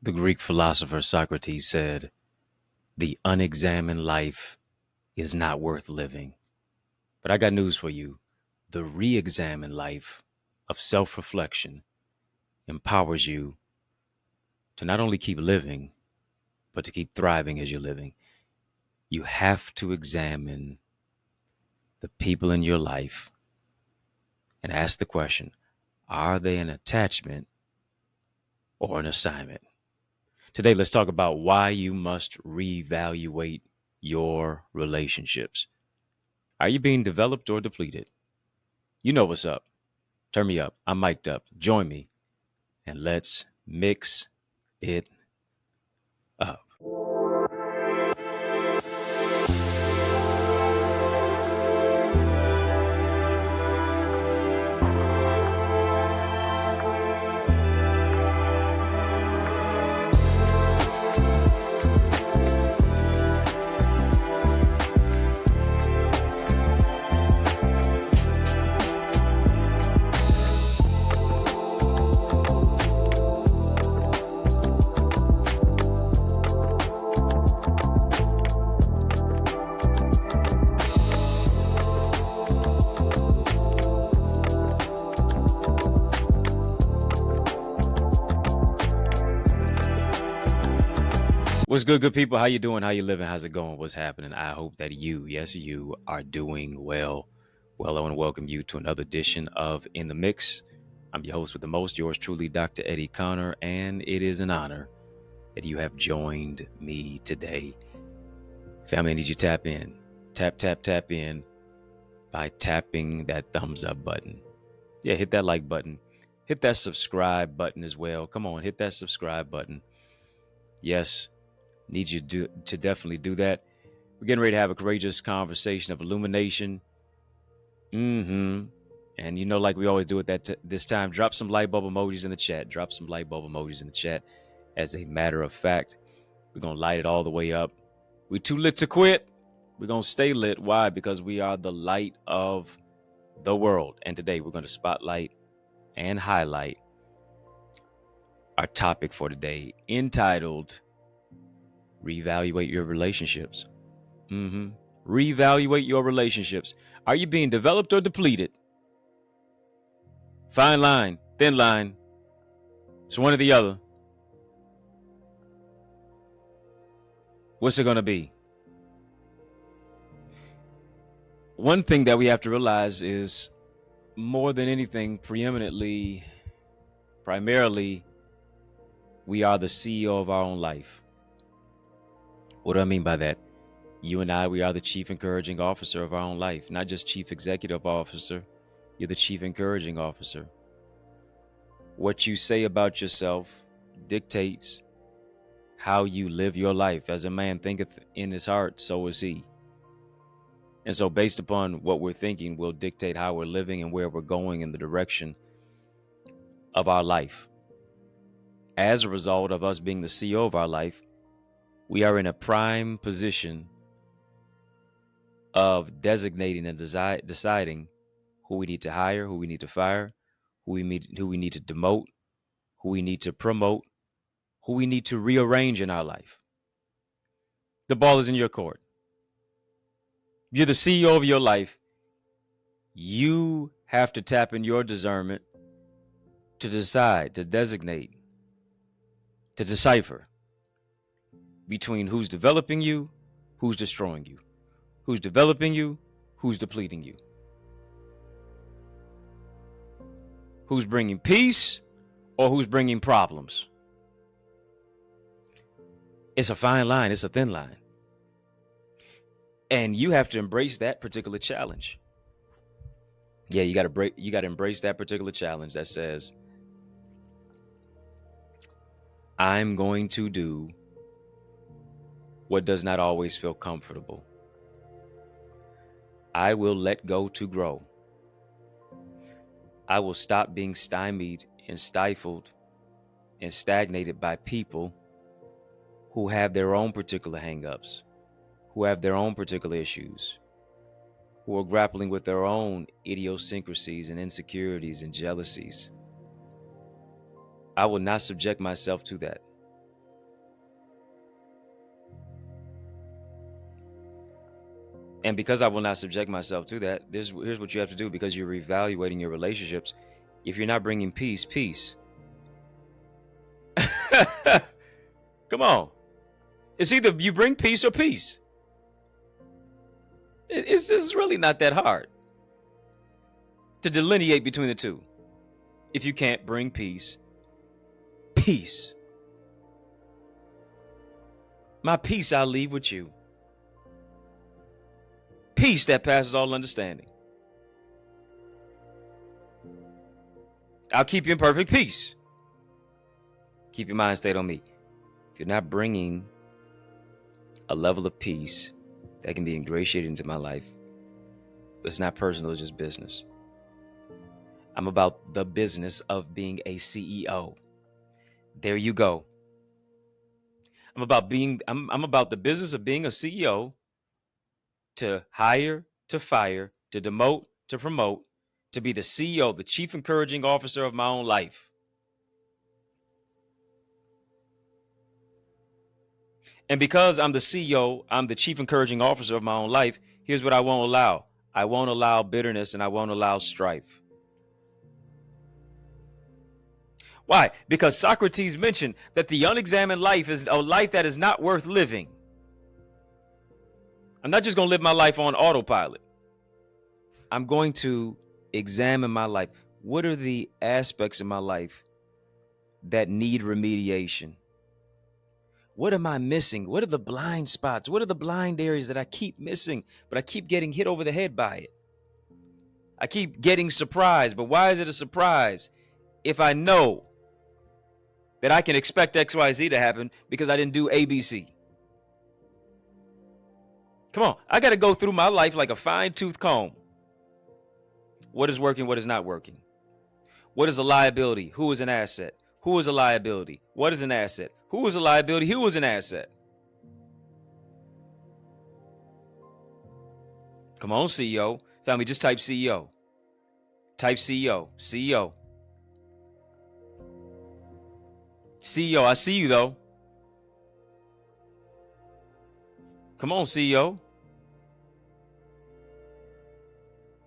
The Greek philosopher Socrates said, "The unexamined life is not worth living." But I got news for you. The re examined life of self reflection empowers you to not only keep living, but to keep thriving as you're living. You have to examine the people in your life and ask the question, are they an attachment or an assignment? Today, let's talk about why you must reevaluate your relationships. Are you being developed or depleted? You know what's up. Turn me up. I'm mic'd up. Join me and let's mix it up. What's good people? How you doing? How you living? How's it going? What's happening? I hope that you are doing well. Well, I want to welcome you to another edition of In the Mix. I'm your host with the most, yours truly, Dr. Eddie Connor, and it is an honor that you have joined me today. Family, I need you to tap in. Tap in by tapping that thumbs up button. Yeah, hit that like button. Hit that subscribe button as well. Come on, hit that subscribe button. Yes. Need you to definitely do that. We're getting ready to have a courageous conversation of illumination. And like we always do at this time, drop some light bulb emojis in the chat. Drop some light bulb emojis in the chat. As a matter of fact, we're going to light it all the way up. We're too lit to quit. We're going to stay lit. Why? Because we are the light of the world. And today we're going to spotlight and highlight our topic for today, entitled Reevaluate Your Relationships. Reevaluate your relationships. Are you being developed or depleted? Fine line, thin line. It's one or the other. What's it going to be? One thing that we have to realize is, more than anything, primarily, we are the CEO of our own life. What do I mean by that? You and I, we are the chief encouraging officer of our own life. Not just chief executive officer. You're the chief encouraging officer. What you say about yourself dictates how you live your life. As a man thinketh in his heart, so is he. And so based upon what we're thinking will dictate how we're living and where we're going in the direction of our life. As a result of us being the CEO of our life, we are in a prime position of designating and deciding who we need to hire, who we need to fire, who we need to demote, who we need to promote, who we need to rearrange in our life. The ball is in your court. You're the CEO of your life. You have to tap in your discernment to decide, to designate, to decipher between who's developing you, who's destroying you, who's developing you, who's depleting you, who's bringing peace or who's bringing problems. It's a fine line. It's a thin line. And you have to embrace that particular challenge. Yeah, you got to embrace that particular challenge that says, I'm going to do what does not always feel comfortable. I will let go to grow. I will stop being stymied and stifled and stagnated by people who have their own particular hangups, who have their own particular issues, who are grappling with their own idiosyncrasies and insecurities and jealousies. I will not subject myself to that. And because I will not subject myself to that, here's what you have to do, because you're reevaluating your relationships. If you're not bringing peace. Come on. It's either you bring peace or peace. It's really not that hard to delineate between the two. If you can't bring peace. My peace I'll leave with you. Peace that passes all understanding. I'll keep you in perfect peace. Keep your mind stayed on me. If you're not bringing a level of peace that can be ingratiated into my life, it's not personal, it's just business. I'm about the business of being a CEO. There you go. I'm about the business of being a CEO, to hire, to fire, to demote, to promote, to be the CEO, the chief encouraging officer of my own life. And because I'm the CEO, I'm the chief encouraging officer of my own life, here's what I won't allow. I won't allow bitterness, and I won't allow strife. Why? Because Socrates mentioned that the unexamined life is a life that is not worth living. I'm not just going to live my life on autopilot. I'm going to examine my life. What are the aspects of my life that need remediation? What am I missing? What are the blind spots? What are the blind areas that I keep missing, but I keep getting hit over the head by it? I keep getting surprised, but why is it a surprise if I know that I can expect XYZ to happen because I didn't do ABC? Come on, I got to go through my life like a fine-tooth comb. What is working? What is not working? What is a liability? Who is an asset? Who is a liability? What is an asset? Who is a liability? Who is an asset? Come on, CEO. Family, just type CEO. Type CEO. CEO. CEO, I see you though. Come on, CEO.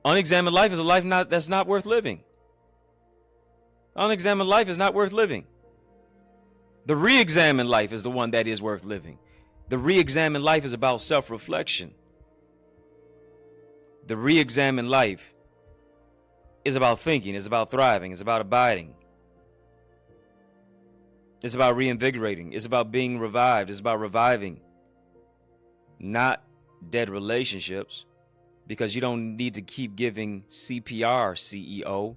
Unexamined life is a life that's not worth living. Unexamined life is not worth living. The re-examined life is the one that is worth living. The re-examined life is about self-reflection. The re-examined life is about thinking. It's about thriving. It's about abiding. It's about reinvigorating. It's about being revived. It's about reviving. Not dead relationships, because you don't need to keep giving CPR, CEO.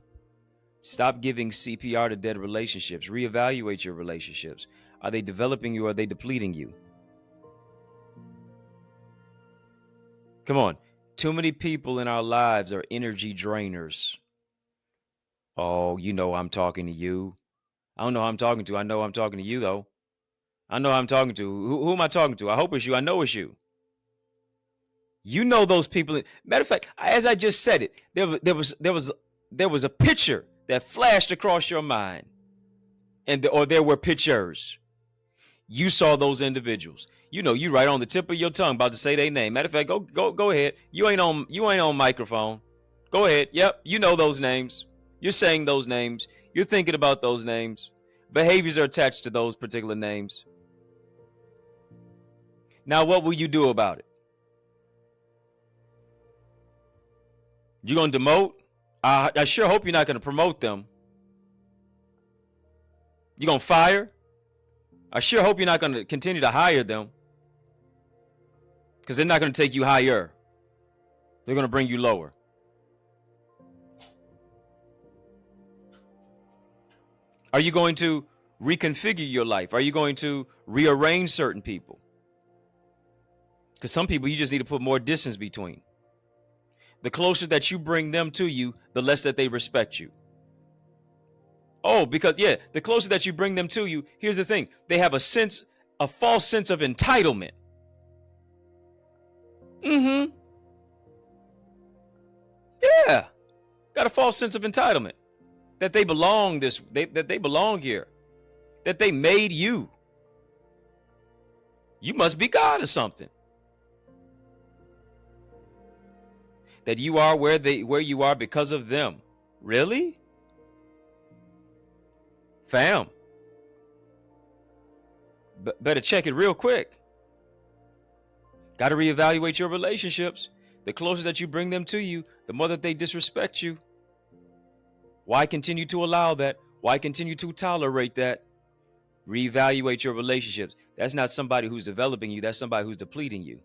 Stop giving CPR to dead relationships. Reevaluate your relationships. Are they developing you or are they depleting you? Come on. Too many people in our lives are energy drainers. Oh, you know I'm talking to you. I don't know who I'm talking to. I know I'm talking to you, though. I know who I'm talking to. Who am I talking to? I hope it's you. I know it's you. You know those people. Matter of fact, as I just said it, there was a picture that flashed across your mind, or there were pictures. You saw those individuals. You know, you right on the tip of your tongue about to say their name. Matter of fact, go ahead. You ain't on microphone. Go ahead. Yep, you know those names. You're saying those names. You're thinking about those names. Behaviors are attached to those particular names. Now, what will you do about it? You gonna demote? I sure hope you're not gonna promote them. You gonna fire? I sure hope you're not gonna continue to hire them, because they're not gonna take you higher. They're gonna bring you lower. Are you going to reconfigure your life? Are you going to rearrange certain people? Because some people you just need to put more distance between. The closer that you bring them to you, the less that they respect you. Oh, because the closer that you bring them to you, here's the thing. They have a false sense of entitlement. Yeah. Got a false sense of entitlement. That they belong that they belong here. That they made you. You must be God or something. that you are where you are because of them. Really? Fam, better check it real quick. Got to reevaluate your relationships. The closer that you bring them to you, the more that they disrespect you. Why continue to allow that? Why continue to tolerate that? Reevaluate your relationships. That's not somebody who's developing you. That's somebody who's depleting you.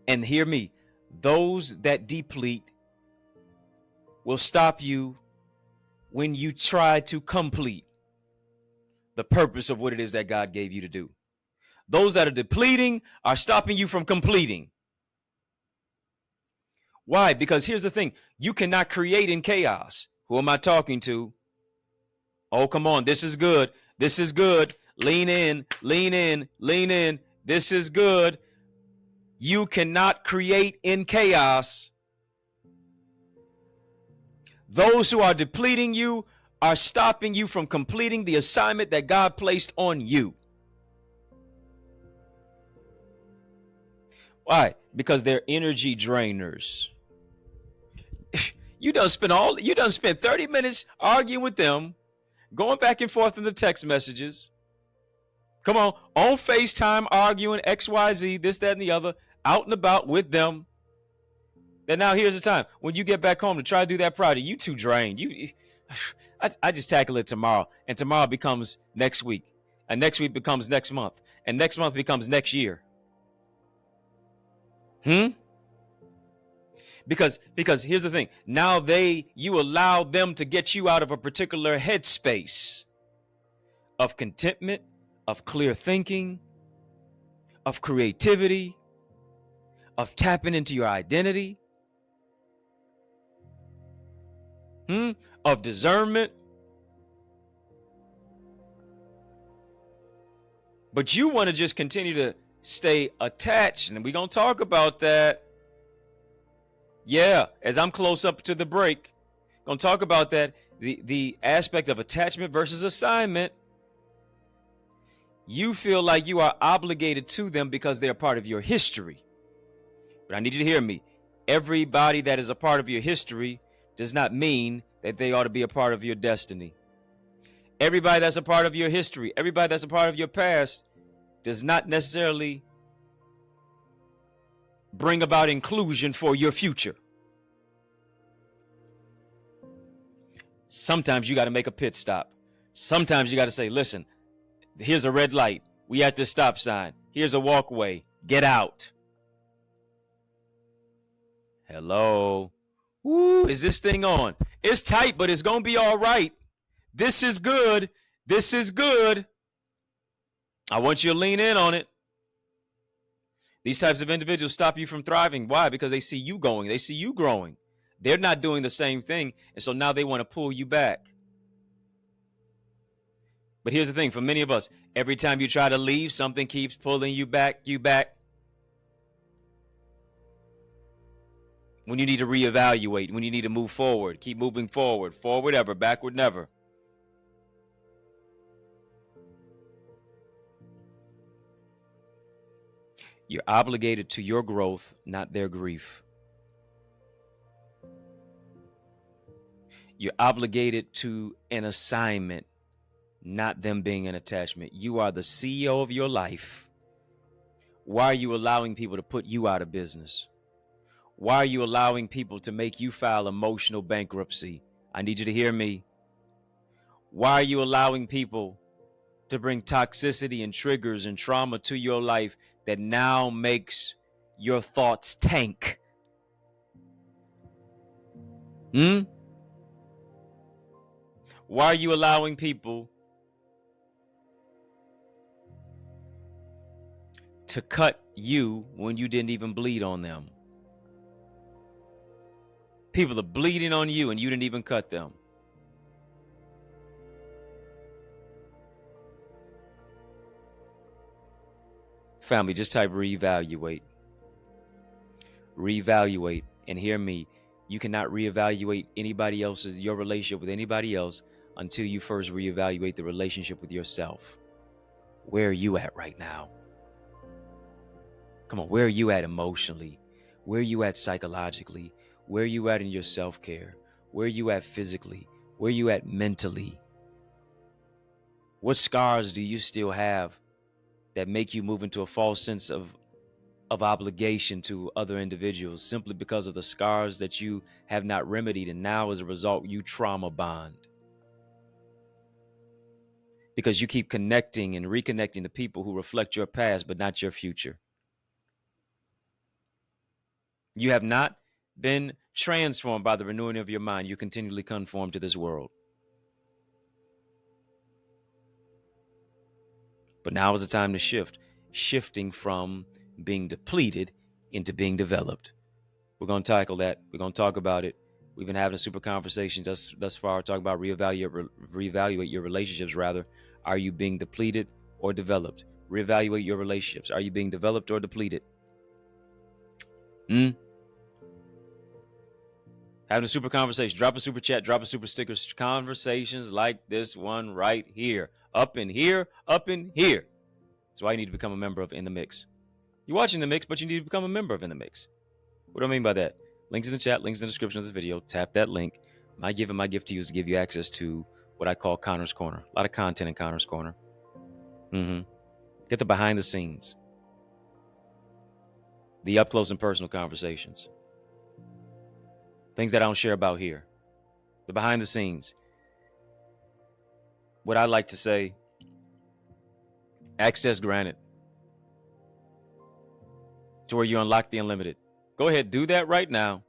And hear me, those that deplete will stop you when you try to complete the purpose of what it is that God gave you to do. Those that are depleting are stopping you from completing. Why? Because here's the thing. You cannot create in chaos. Who am I talking to? Oh, come on. This is good. This is good. Lean in, lean in, lean in. This is good. You cannot create in chaos. Those who are depleting you are stopping you from completing the assignment that God placed on you. Why? Because they're energy drainers. You done spent 30 minutes arguing with them, going back and forth in the text messages. Come on FaceTime, arguing XYZ, this, that, and the other, out and about with them. And now here's the time when you get back home to try to do that project. You too drained. I just tackle it tomorrow, and tomorrow becomes next week, and next week becomes next month, and next month becomes next year. Because here's the thing. Now you allow them to get you out of a particular headspace of contentment, of clear thinking, of creativity, of tapping into your identity, of discernment. But you want to just continue to stay attached, and we're going to talk about that. Yeah, as I'm close up to the break, going to talk about that, the aspect of attachment versus assignment. You feel like you are obligated to them because they're part of your history. But I need you to hear me. Everybody that is a part of your history does not mean that they ought to be a part of your destiny. Everybody that's a part of your history, everybody that's a part of your past does not necessarily bring about inclusion for your future. Sometimes you got to make a pit stop. Sometimes you got to say, listen, here's a red light. We at this stop sign. Here's a walkway. Get out. Hello. Ooh, is this thing on? It's tight, but it's going to be all right. This is good. This is good. I want you to lean in on it. These types of individuals stop you from thriving. Why? Because they see you going. They see you growing. They're not doing the same thing. And so now they want to pull you back. But here's the thing. For many of us, every time you try to leave, something keeps pulling you back, When you need to reevaluate, when you need to move forward, keep moving forward, forward ever, backward never. You're obligated to your growth, not their grief. You're obligated to an assignment, not them being an attachment. You are the CEO of your life. Why are you allowing people to put you out of business? Why are you allowing people to make you file emotional bankruptcy? I need you to hear me. Why are you allowing people to bring toxicity and triggers and trauma to your life that now makes your thoughts tank? Why are you allowing people to cut you when you didn't even bleed on them? People are bleeding on you and you didn't even cut them. Family, just type reevaluate. Reevaluate. And hear me. You cannot reevaluate your relationship with anybody else until you first reevaluate the relationship with yourself. Where are you at right now? Come on, where are you at emotionally? Where are you at psychologically? Where are you at in your self-care? Where are you at physically? Where are you at mentally? What scars do you still have that make you move into a false sense of obligation to other individuals simply because of the scars that you have not remedied, and now as a result you trauma bond because you keep connecting and reconnecting to people who reflect your past but not your future? You have not been transformed by the renewing of your mind. You continually conform to this world. But now is the time to shift, shifting from being depleted into being developed. We're going to tackle that. We're going to talk about it. We've been having a super conversation thus far, talking about reevaluate your relationships, rather. Are you being depleted or developed? Reevaluate your relationships. Are you being developed or depleted? Having a super conversation. Drop a super chat, drop a super sticker. Conversations like this one right here. Up in here, up in here. That's why you need to become a member of In the Mix. You're watching The Mix, but you need to become a member of In the Mix. What do I mean by that? Links in the chat, links in the description of this video. Tap that link. My gift to you is to give you access to what I call Connor's Corner. A lot of content in Connor's Corner. Get the behind the scenes. The up close and personal conversations. Things that I don't share about here. The behind the scenes. What I like to say, access granted. To where you unlock the unlimited. Go ahead, do that right now.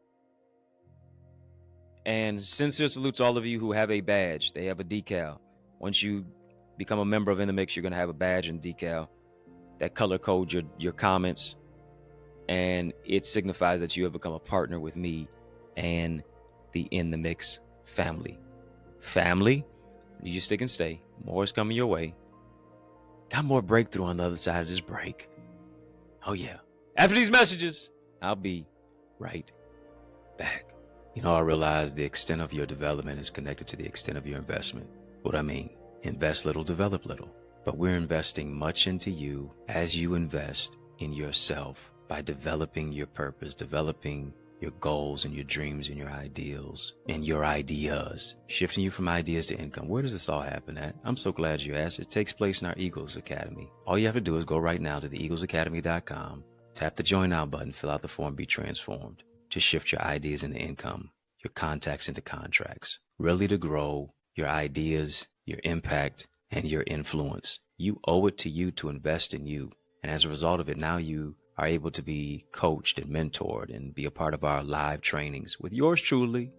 And sincere salute to all of you who have a badge. They have a decal. Once you become a member of In the Mix, you're going to have a badge and decal that color codes your comments. And it signifies that you have become a partner with me and the In the Mix family. Family, you just stick and stay. More is coming your way. Got more breakthrough on the other side of this break. Oh, yeah. After these messages, I'll be right back. You know, I realize the extent of your development is connected to the extent of your investment. What I mean, invest little, develop little. But we're investing much into you as you invest in yourself by developing your purpose, developing your goals and your dreams and your ideals and your ideas, shifting you from ideas to income. Where does this all happen at? I'm so glad you asked. It takes place in our Eagles Academy. All you have to do is go right now to theeaglesacademy.com, tap the join now button, fill out the form, be transformed to shift your ideas into income, your contacts into contracts, really to grow your ideas, your impact, and your influence. You owe it to you to invest in you. And as a result of it, now you are able to be coached and mentored and be a part of our live trainings with yours truly,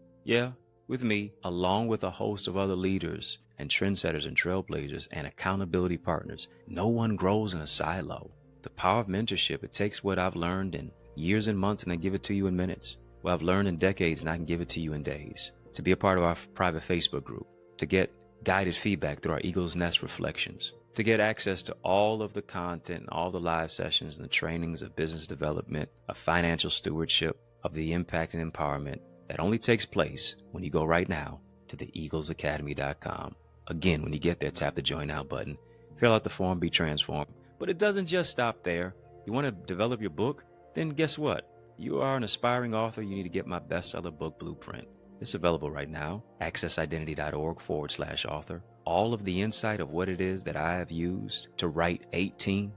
with me, along with a host of other leaders and trendsetters and trailblazers and accountability partners. No one grows in a silo. The power of mentorship, it takes what I've learned in years and months and I give it to you in minutes. What I've learned in decades and I can give it to you in days. To be a part of our private Facebook group, to get guided feedback through our Eagle's Nest reflections, to get access to all of the content, all the live sessions and the trainings of business development, of financial stewardship, of the impact and empowerment that only takes place when you go right now to theeaglesacademy.com. Again, when you get there, tap the join now button, fill out the form, be transformed. But it doesn't just stop there. You want to develop your book? Then guess what? You are an aspiring author. You need to get my bestseller book blueprint. It's available right now. accessidentity.org/author. All of the insight of what it is that I have used to write 18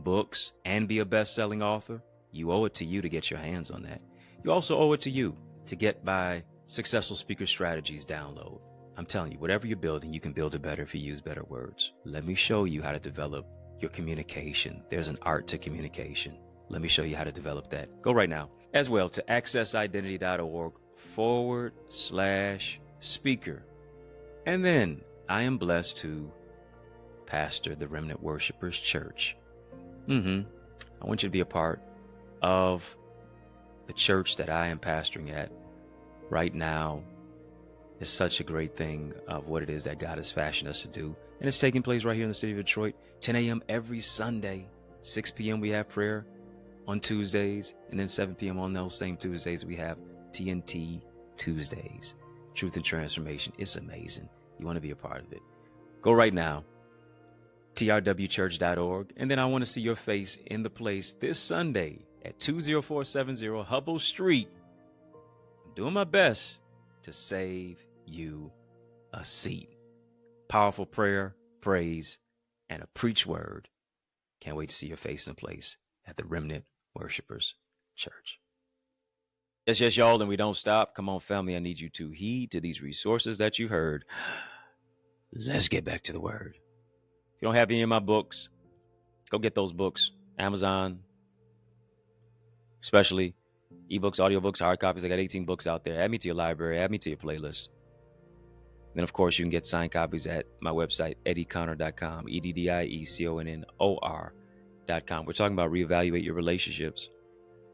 books and be a best-selling author. You owe it to you to get your hands on that. You also owe it to you to get my Successful Speaker Strategies download. I'm telling you, whatever you're building, you can build it better if you use better words. Let me show you how to develop your communication. There's an art to communication. Let me show you how to develop that. Go right now as well to accessidentity.org/speaker. And then I am blessed to pastor the Remnant Worshipers Church. I want you to be a part of the church that I am pastoring at right now. It's such a great thing of what it is that God has fashioned us to do. And it's taking place right here in the city of Detroit, 10 a.m. every Sunday. 6 p.m. we have prayer on Tuesdays. And then 7 p.m. on those same Tuesdays, we have TNT Tuesdays. Truth and Transformation. It's amazing. You want to be a part of it. Go right now, trwchurch.org. And then I want to see your face in the place this Sunday at 20470 Hubble Street. I'm doing my best to save you a seat. Powerful prayer, praise, and a preach word. Can't wait to see your face and place at the Remnant Worshipers Church. Yes, y'all, and we don't stop. Come on, family, I need you to heed to these resources that you heard. Let's get back to the word. If you don't have any of my books, go get those books. Amazon, especially ebooks, audiobooks, hard copies. I got 18 books out there. Add me to your library. Add me to your playlist. Then, of course, you can get signed copies at my website, EddieConnor.com, EddieConnor.com. We're talking about reevaluate your relationships.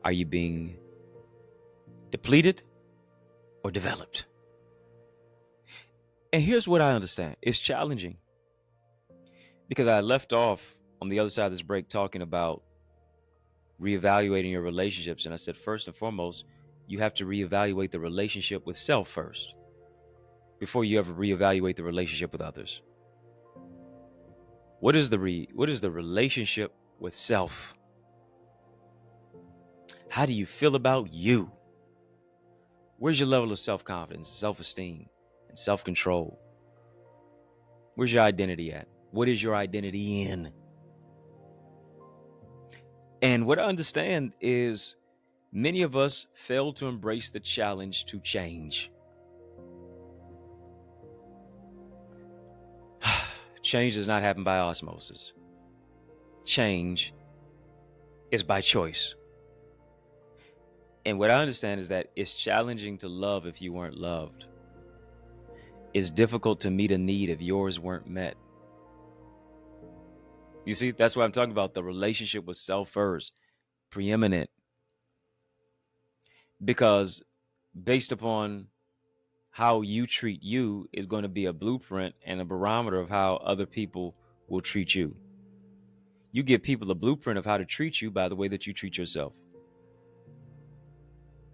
Are you being depleted or developed? And here's what I understand. It's challenging because I left off on the other side of this break talking about reevaluating your relationships. And I said, first and foremost, you have to reevaluate the relationship with self first before you ever reevaluate the relationship with others. What is the relationship with self? How do you feel about you? Where's your level of self-confidence, self-esteem, and self-control? Where's your identity at? What is your identity in? And what I understand is many of us fail to embrace the challenge to change. Change does not happen by osmosis. Change is by choice. And what I understand is that it's challenging to love if you weren't loved. It's difficult to meet a need if yours weren't met. You see, that's why I'm talking about the relationship with self first, preeminent. Because based upon how you treat you is going to be a blueprint and a barometer of how other people will treat you. You give people a blueprint of how to treat you by the way that you treat yourself.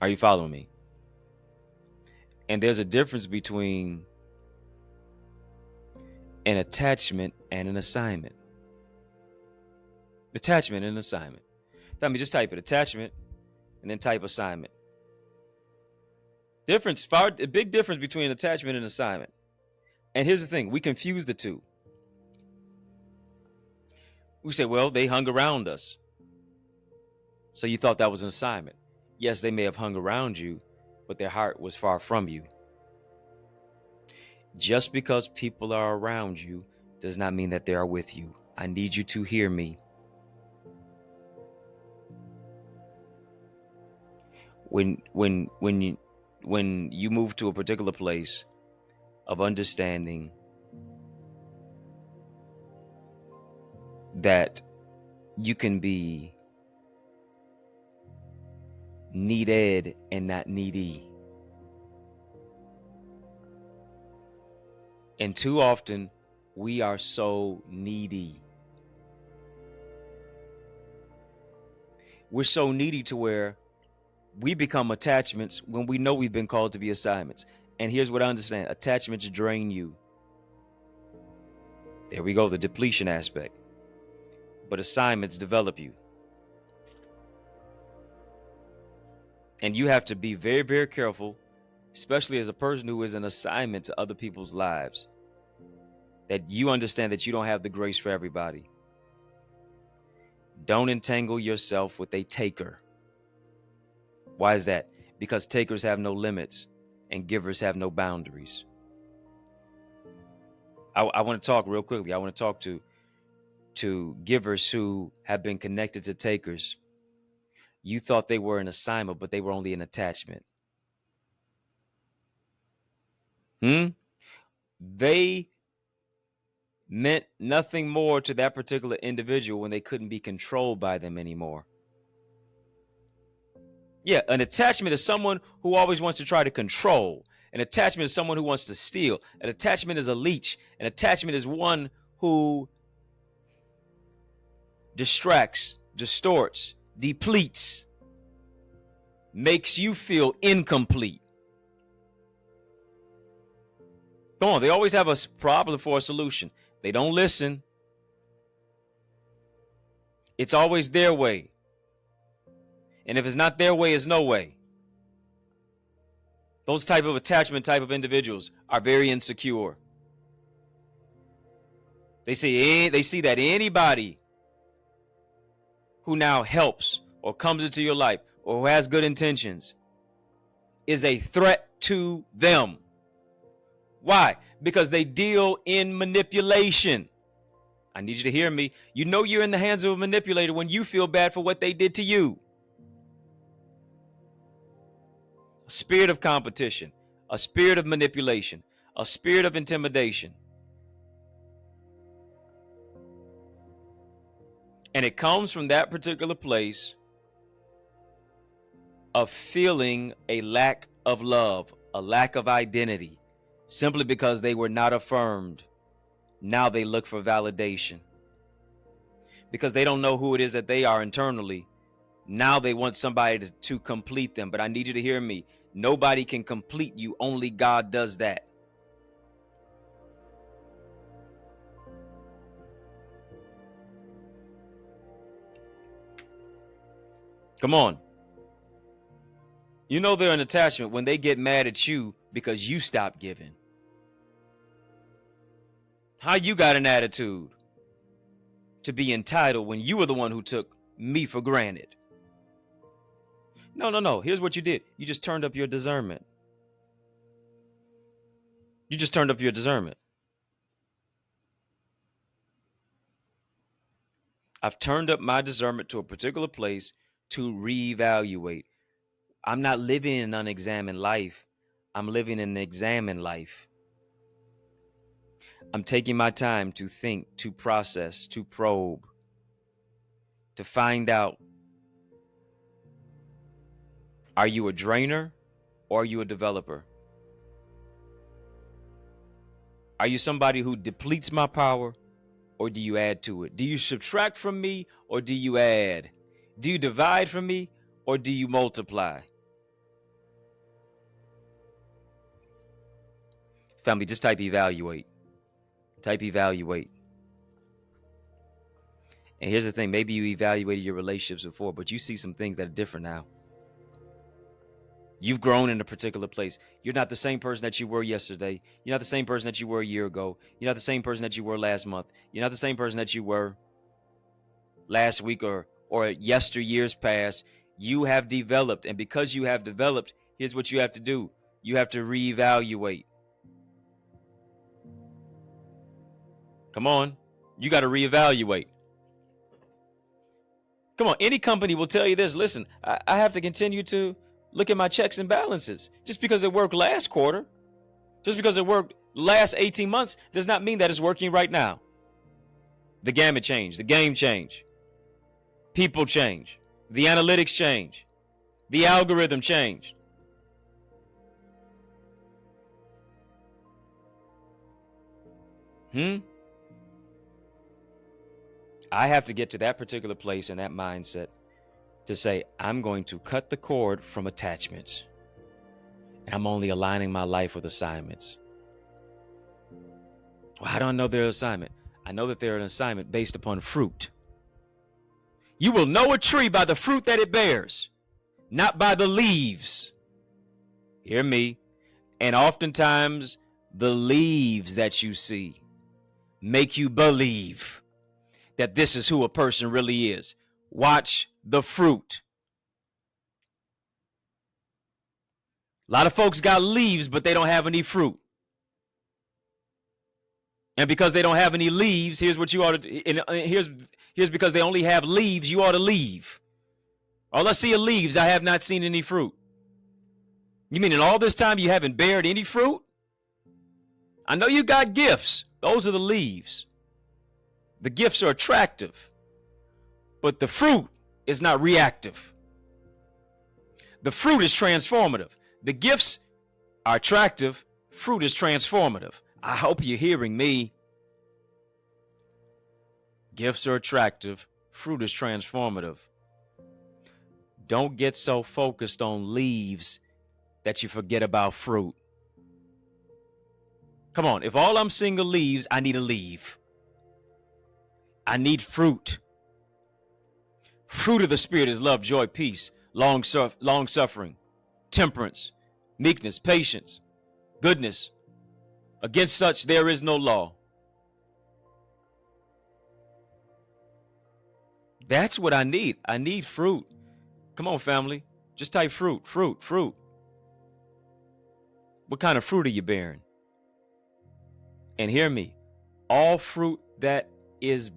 Are you following me? And there's a difference between an attachment and an assignment. Attachment and assignment. Family, just type it, attachment, and then type assignment. Big difference between attachment and assignment. And here's the thing, we confuse the two. We say, well, they hung around us, so you thought that was an assignment. Yes, they may have hung around you, but their heart was far from you. Just because people are around you does not mean that they are with you. I need you to hear me. When you move to a particular place of understanding that you can be needed and not needy. And too often we are so needy. We're so needy to where we become attachments when we know we've been called to be assignments. And here's what I understand. Attachments drain you. There we go, the depletion aspect. But assignments develop you. And you have to be very, very careful, especially as a person who is an assignment to other people's lives, that you understand that you don't have the grace for everybody. Don't entangle yourself with a taker. Why is that? Because takers have no limits and givers have no boundaries. I want to talk real quickly. I want to talk to givers who have been connected to takers. You thought they were an assignment, but they were only an attachment. They meant nothing more to that particular individual when they couldn't be controlled by them anymore. Yeah, an attachment is someone who always wants to try to control. An attachment is someone who wants to steal. An attachment is a leech. An attachment is one who distracts, distorts, depletes, makes you feel incomplete. Come on, they always have a problem for a solution. They don't listen. It's always their way. And if it's not their way, it's no way. Those type of attachment type of individuals are very insecure. They see that anybody who now helps or comes into your life or who has good intentions is a threat to them. Why? Because they deal in manipulation. I need you to hear me. You know you're in the hands of a manipulator when you feel bad for what they did to you. A spirit of competition, a spirit of manipulation, a spirit of intimidation. And it comes from that particular place of feeling a lack of love, a lack of identity, simply because they were not affirmed. Now they look for validation. Because they don't know who it is that they are internally. Now they want somebody to complete them. But I need you to hear me. Nobody can complete you. Only God does that. Come on. You know they're an attachment when they get mad at you because you stopped giving. How you got an attitude to be entitled when you were the one who took me for granted? No. Here's what you did. You just turned up your discernment. You just turned up your discernment. I've turned up my discernment to a particular place to reevaluate. I'm not living an unexamined life. I'm living an examined life. I'm taking my time to think, to process, to probe, to find out, are you a drainer or are you a developer? Are you somebody who depletes my power or do you add to it? Do you subtract from me or do you add? Do you divide from me or do you multiply? Family, just type evaluate. Type evaluate. And here's the thing. Maybe you evaluated your relationships before, but you see some things that are different now. You've grown in a particular place. You're not the same person that you were yesterday. You're not the same person that you were a year ago. You're not the same person that you were last month. You're not the same person that you were last week or yesteryears past. You have developed. And because you have developed, here's what you have to do. You have to reevaluate. Come on. You got to reevaluate. Come on. Any company will tell you this. Listen, I have to continue to look at my checks and balances. Just because it worked last quarter, just because it worked last 18 months does not mean that it's working right now. The gamut changed. The game changed. People change. The analytics change. The algorithm changed. I have to get to that particular place and that mindset to say, I'm going to cut the cord from attachments. And I'm only aligning my life with assignments. Well, how do I know they're an assignment? I know that they're an assignment based upon fruit. You will know a tree by the fruit that it bears, not by the leaves. Hear me. And oftentimes, the leaves that you see make you believe that this is who a person really is. Watch the fruit. A lot of folks got leaves, but they don't have any fruit. And because they don't have any leaves, here's what you ought to, and here's because they only have leaves, you ought to leave. All I see are leaves, I have not seen any fruit. You mean in all this time you haven't bared any fruit? I know you got gifts. Those are the leaves. The gifts are attractive, but the fruit is not reactive. The fruit is transformative. The gifts are attractive. Fruit is transformative. I hope you're hearing me. Gifts are attractive. Fruit is transformative. Don't get so focused on leaves that you forget about fruit. Come on. If all I'm seeing are leaves, I need a leaf. I need fruit. Fruit of the Spirit is love, joy, peace, long suffering, temperance, meekness, patience, goodness. Against such there is no law. That's what I need. I need fruit. Come on, family. Just type fruit, fruit, fruit. What kind of fruit are you bearing? And hear me. All fruit that is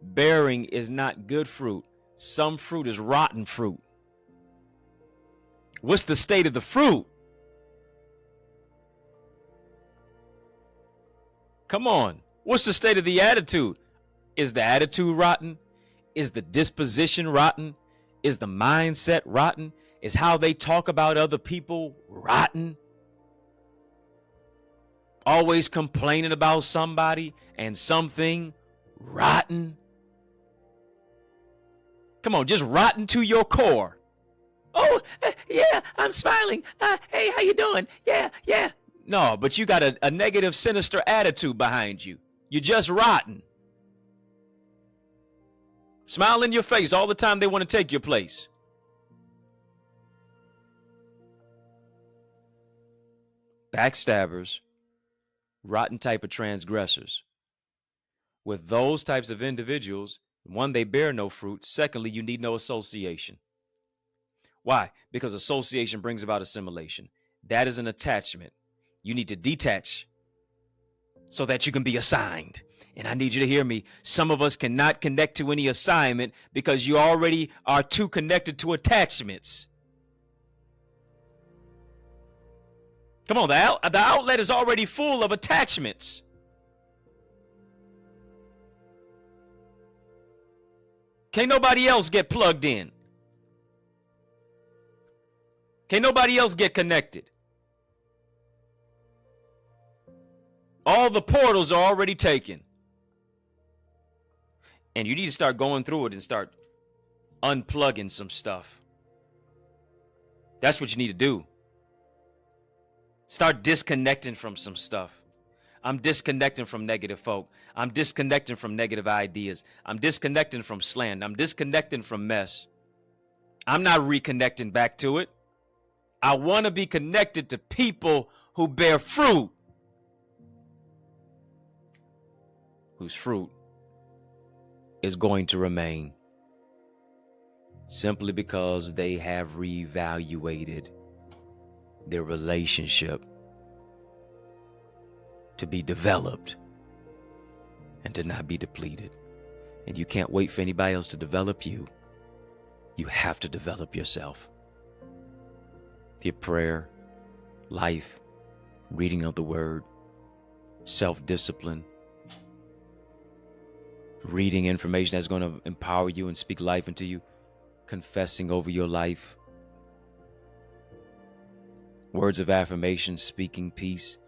bearing is not good fruit. Some fruit is rotten fruit. What's the state of the fruit? Come on. What's the state of the attitude? Is the attitude rotten? Is the disposition rotten? Is the mindset rotten? Is how they talk about other people rotten? Always complaining about somebody and something rotten? Come on, just rotten to your core. Oh, yeah, I'm smiling. Hey, how you doing? Yeah. No, but you got a negative, sinister attitude behind you. You're just rotten. Smile in your face all the time they want to take your place. Backstabbers, rotten type of transgressors. With those types of individuals, one, they bear no fruit. Secondly, you need no association. Why? Because association brings about assimilation. That is an attachment. You need to detach so that you can be assigned. And I need you to hear me. Some of us cannot connect to any assignment because you already are too connected to attachments. Come on, the outlet is already full of attachments. Can't nobody else get plugged in. Can't nobody else get connected. All the portals are already taken. And you need to start going through it and start unplugging some stuff. That's what you need to do. Start disconnecting from some stuff. I'm disconnecting from negative folk. I'm disconnecting from negative ideas. I'm disconnecting from slander. I'm disconnecting from mess. I'm not reconnecting back to it. I want to be connected to people who bear fruit. Whose fruit is going to remain simply because they have reevaluated their relationship to be developed and to not be depleted. And you can't wait for anybody else to develop you. You have to develop yourself. Your prayer, life, reading of the word, self-discipline, reading information that's going to empower you and speak life into you, confessing over your life, words of affirmation, speaking peace,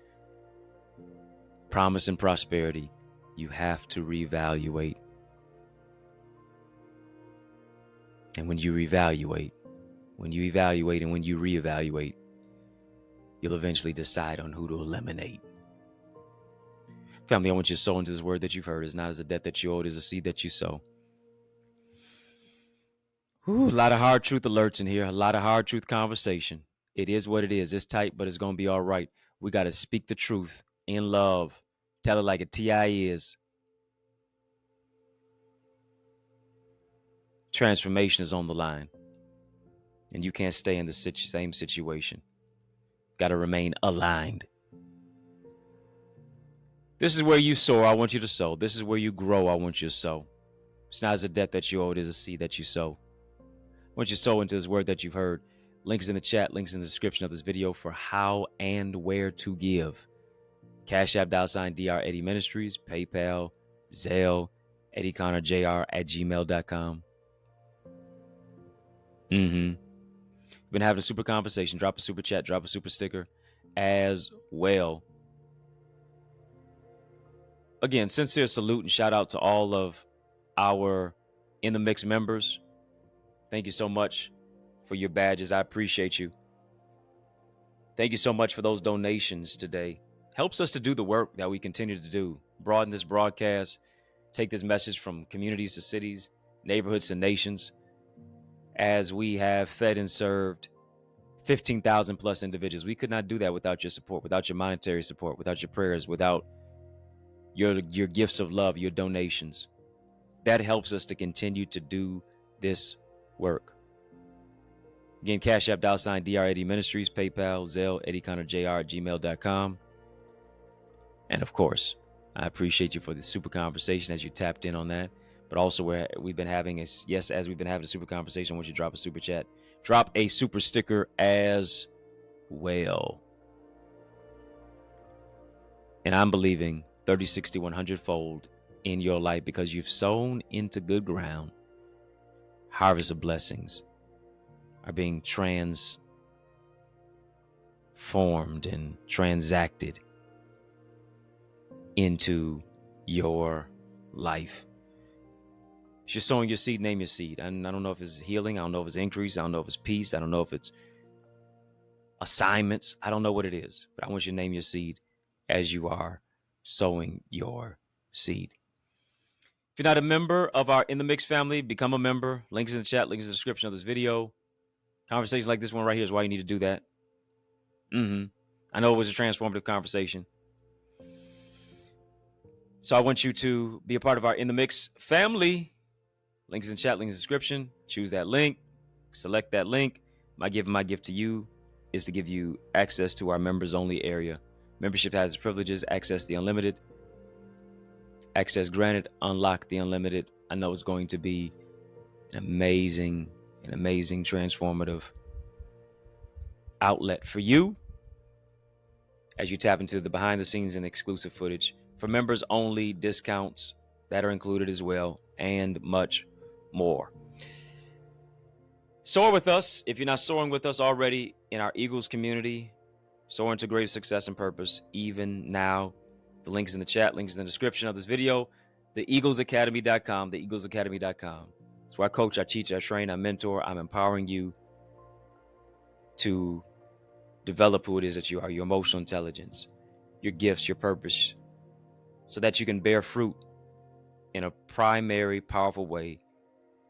promise and prosperity. You have to reevaluate. And when you reevaluate and when you reevaluate, you'll eventually decide on who to eliminate. Family, I want you to sow into this word that you've heard. It's not as a debt that you owe, it is a seed that you sow. A lot of hard truth alerts in here, a lot of hard truth conversation. It is what it is. It's tight, but it's going to be all right. We got to speak the truth in love. Tell it like a TI is. Transformation is on the line. And you can't stay in the same situation. Got to remain aligned. This is where you sow. I want you to sow. This is where you grow. I want you to sow. It's not as a debt that you owe. It is a seed that you sow. I want you to sow into this word that you've heard. Links in the chat. Links in the description of this video for how and where to give. Cash App $DR Eddie Ministries. PayPal. Zelle. EddieConnorJr @gmail.com. Been having a super conversation. Drop a super chat. Drop a super sticker as well. Again, sincere salute and shout out to all of our In the Mix members. Thank you so much for your badges. I appreciate you. Thank you so much for those donations today. Helps us to do the work that we continue to do. Broaden this broadcast. Take this message from communities to cities, neighborhoods to nations. as we have fed and served 15,000 plus individuals. We could not do that without your support, without your monetary support, without your prayers, without your gifts of love, your donations. That helps us to continue to do this work. Again, Cash App, $DR Eddie Ministries, PayPal, Zelle, EddieConnorJr at gmail.com. And of course, I appreciate you for the super conversation as you tapped in on that. But also, where we've been having a super conversation, I want you to drop a super chat, drop a super sticker as well. And I'm believing 30, 60, 100-fold in your life because you've sown into good ground. Harvest of blessings are being transformed and transacted into your life. If you're sowing your seed, name your seed. And I don't know if it's healing. I don't know if it's increase. I don't know if it's peace. I don't know if it's assignments. I don't know what it is. But I want you to name your seed as you are sowing your seed. If you're not a member of our In the Mix family, become a member. Links in the chat, links in the description of this video. Conversations like this one right here is why you need to do that. I know it was a transformative conversation. So I want you to be a part of our In the Mix family. Links in the chat, links in the description. Choose that link. Select that link. My gift to you is to give you access to our members only area. Membership has its privileges, access the unlimited. Access granted, unlock the unlimited. I know it's going to be an amazing transformative outlet for you as you tap into the behind the scenes and exclusive footage. For members only, discounts that are included as well, and much more. Soar with us. If you're not soaring with us already in our Eagles community, soar into greater success and purpose even now. The links in the chat, links in the description of this video. TheEaglesAcademy.com, TheEaglesAcademy.com. It's where I coach, I teach, I train, I mentor. I'm empowering you to develop who it is that you are, your emotional intelligence, your gifts, your purpose, so that you can bear fruit in a primary, powerful way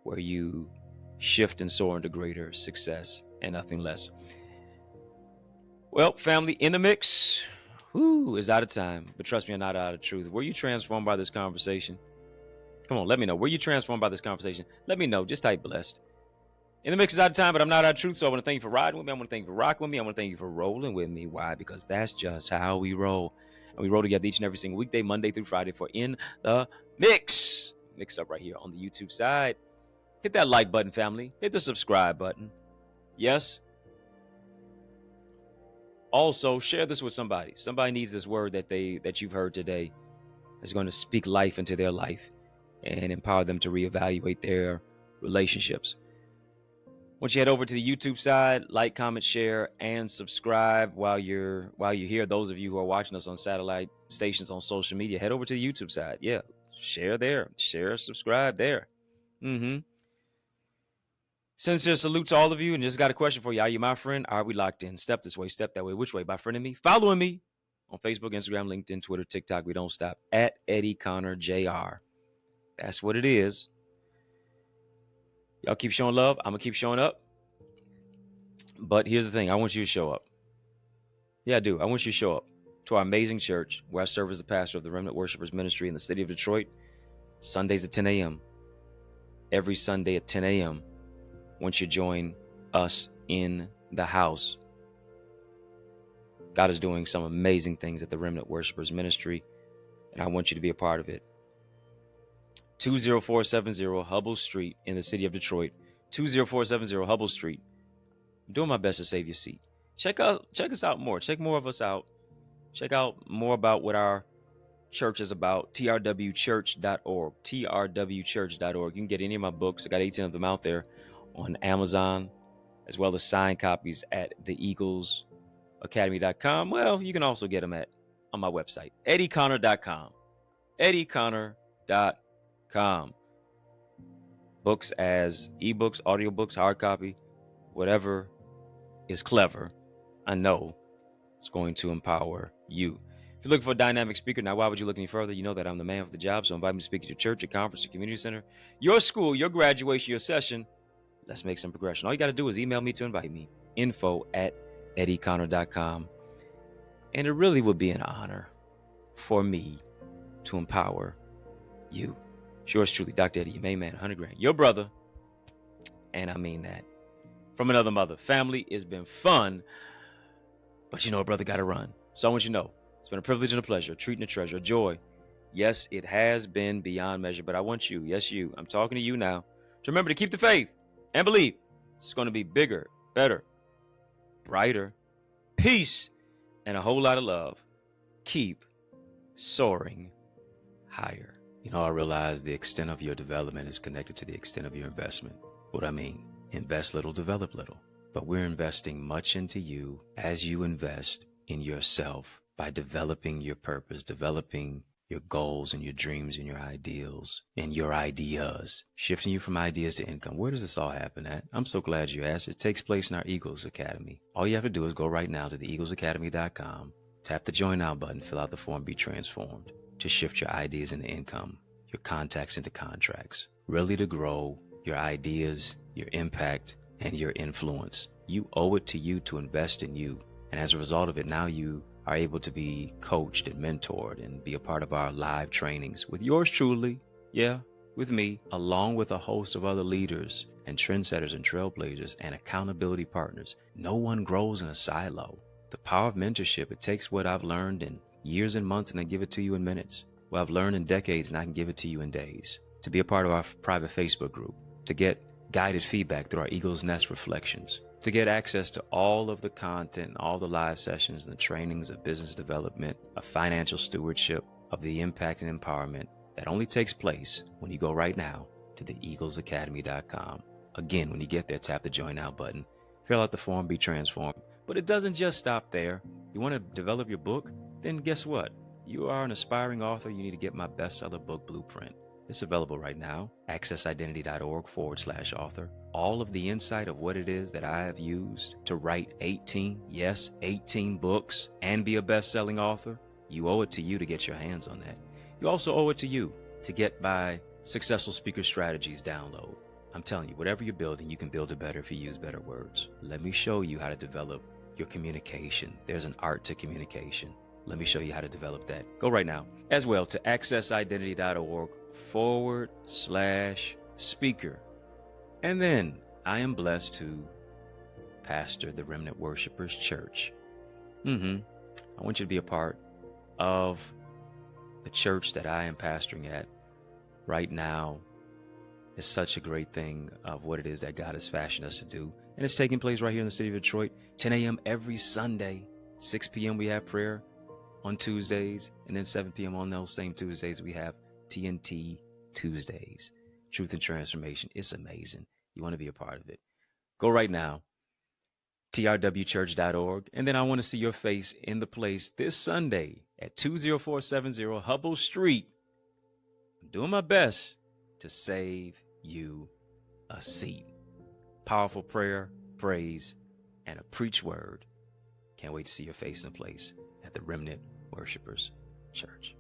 where you shift and soar into greater success and nothing less. Well, family, In the Mix is out of time, but trust me, I'm not out of truth. Were you transformed by this conversation? Come on, let me know. Were you transformed by this conversation? Let me know. Just type blessed. In the Mix is out of time, but I'm not out of truth. So I want to thank you for riding with me. I want to thank you for rocking with me. I want to thank you for rolling with me. Why? Because that's just how we roll. And we roll together each and every single weekday, Monday through Friday, for In the Mix. Mixed up right here on the YouTube side. Hit that like button, family. Hit the subscribe button. Yes. Also, share this with somebody. Somebody needs this word that you've heard today. That's going to speak life into their life and empower them to reevaluate their relationships. Once you head over to the YouTube side, like, comment, share, and subscribe while you're here. Those of you who are watching us on satellite stations on social media, head over to the YouTube side. Yeah, share there. Share, subscribe there. Sincere salute to all of you, and just got a question for you. Are you my friend? Are we locked in? Step this way, step that way. Which way? By friending me? Following me on Facebook, Instagram, LinkedIn, Twitter, TikTok. We don't stop. At EddieConnorJr. That's what it is. Y'all keep showing love. I'm going to keep showing up. But here's the thing. I want you to show up. Yeah, I do. I want you to show up to our amazing church where I serve as the pastor of the Remnant Worshipers Ministry in the city of Detroit. Sundays at 10 a.m. Every Sunday at 10 a.m. Once you join us in the house. God is doing some amazing things at the Remnant Worshipers Ministry, and I want you to be a part of it. 20470 Hubble Street in the city of Detroit. 20470 Hubble Street. I'm doing my best to save your seat. Check us out more. Check more of us out. Check out more about what our church is about. trwchurch.org. trwchurch.org. You can get any of my books. I got 18 of them out there on Amazon, as well as signed copies at theeaglesacademy.com. Well, you can also get them on my website, EddieConnor.com. EddieConnor.com. Books as ebooks, audiobooks, hard copy, whatever is clever, I know it's going to empower you. If you're looking for a dynamic speaker, now why would you look any further? You know that I'm the man for the job, so invite me to speak at your church, your conference, your community center, your school, your graduation, your session. Let's make some progression. All you got to do is email me to invite me, info@EddieConnor.com. And it really would be an honor for me to empower you. Yours truly, Dr. Eddie, your main man, 100 grand. Your brother, and I mean that. From another mother. Family, it's been fun, but a brother got to run. So I want you to know, it's been a privilege and a pleasure, a treat and a treasure, a joy. Yes, it has been beyond measure, but I want you, yes, you, I'm talking to you now, to remember to keep the faith and believe it's going to be bigger, better, brighter, peace, and a whole lot of love. Keep soaring higher. I realize the extent of your development is connected to the extent of your investment. What I mean, invest little, develop little. But we're investing much into you as you invest in yourself by developing your purpose, developing your goals and your dreams and your ideals and your ideas, shifting you from ideas to income. Where does this all happen at? I'm so glad you asked. It takes place in our Eagles Academy. All you have to do is go right now to theeaglesacademy.com, tap the Join Now button, fill out the form, be transformed to shift your ideas into income, your contacts into contracts, really to grow your ideas, your impact, and your influence. You owe it to you to invest in you. And as a result of it, now you are able to be coached and mentored and be a part of our live trainings with yours truly, with me, along with a host of other leaders and trendsetters and trailblazers and accountability partners. No one grows in a silo. The power of mentorship, it takes what I've learned in years and months and I give it to you in minutes. What I've learned in decades and I can give it to you in days. To be a part of our private Facebook group, to get guided feedback through our Eagle's Nest reflections, to get access to all of the content, all the live sessions and the trainings of business development, of financial stewardship, of the impact and empowerment that only takes place when you go right now to theeaglesacademy.com. Again, when you get there, tap the Join Now button, fill out the form, be transformed. But it doesn't just stop there. You want to develop your book? Then guess what? You are an aspiring author. You need to get my bestseller book blueprint. It's available right now, accessidentity.org/author. All of the insight of what it is that I have used to write 18 books and be a best-selling author. You owe it to you to get your hands on that. You also owe it to you to get my Successful Speaker Strategies download. I'm telling you, whatever you're building, you can build it better if you use better words. Let me show you how to develop your communication. There's an art to communication. Let me show you how to develop that. Go right now as well to accessidentity.org/speaker. And then I am blessed to pastor the Remnant Worshipers Church. I want you to be a part of the church that I am pastoring at right now. It's such a great thing of what it is that God has fashioned us to do. And it's taking place right here in the city of Detroit, 10 a.m. every Sunday. 6 p.m. we have prayer on Tuesdays, and then 7 p.m. on those same Tuesdays we have TNT Tuesdays. Truth and Transformation. It's amazing. You want to be a part of it. Go right now, trwchurch.org, and then I want to see your face in the place this Sunday at 20470 Hubble Street. I'm doing my best to save you a seat. Powerful prayer, praise, and a preach word. Can't wait to see your face in the place at the Remnant Worshipers Church.